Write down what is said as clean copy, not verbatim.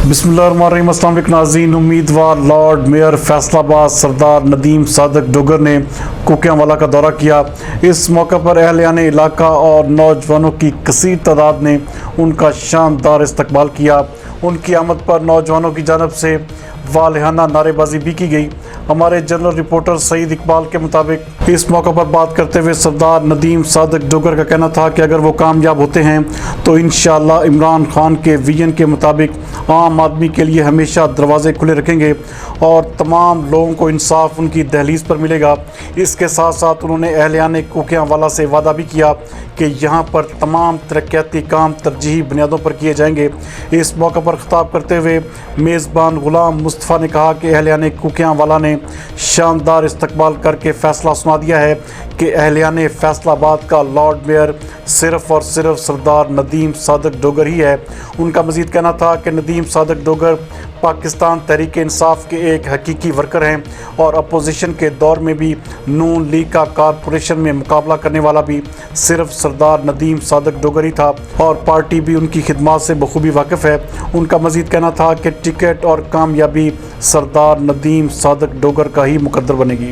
بسم اللہ الرحمن الرحیم۔ السلام علیکم ناظرین۔ امیدوارلارڈ میئر فیصل آباد سردار ندیم صادق ڈوگر نے کوکیاں کا دورہ کیا۔ اس موقع پر اہلیان علاقہ اور نوجوانوں کی کثیر تعداد نے ان کا شاندار استقبال کیا۔ ان کی آمد پر نوجوانوں کی جانب سے والہانہ نعرے بازی بھی کی گئی۔ ہمارے جنرل رپورٹر سعید اقبال کے مطابق اس موقع پر بات کرتے ہوئے سردار ندیم صادق ڈوگر کا کہنا تھا کہ اگر وہ کامیاب ہوتے ہیں تو انشاءاللہ عمران خان کے ویژن کے مطابق عام آدمی کے لیے ہمیشہ دروازے کھلے رکھیں گے اور تمام لوگوں کو انصاف ان کی دہلیز پر ملے گا۔ اس کے ساتھ ساتھ انہوں نے اہلیان کوکیاں والا سے وعدہ بھی کیا کہ یہاں پر تمام ترقیاتی کام ترجیحی بنیادوں پر کیے جائیں گے۔ اس موقع پر خطاب کرتے ہوئے میزبان غلام مصطفیٰ نے کہا کہ اہلیان کوکیاں والا نے شاندار استقبال کر کے فیصلہ سنا دیا ہے کہ اہلیان فیصل آباد کا لارڈ میئر صرف اور صرف سردار ندیم صادق ڈوگر ہی ہے۔ ان کا مزید کہنا تھا کہ ندیم صادق ڈوگر پاکستان تحریک انصاف کے ایک حقیقی ورکر ہیں اور اپوزیشن کے دور میں بھی نون لیگ کا کارپوریشن میں مقابلہ کرنے والا بھی صرف سردار ندیم صادق ڈوگر ہی تھا اور پارٹی بھی ان کی خدمات سے بخوبی واقف ہے۔ ان کا مزید کہنا تھا کہ ٹکٹ اور کامیابی سردار ندیم صادق ڈوگر کا ہی مقدر بنے گی۔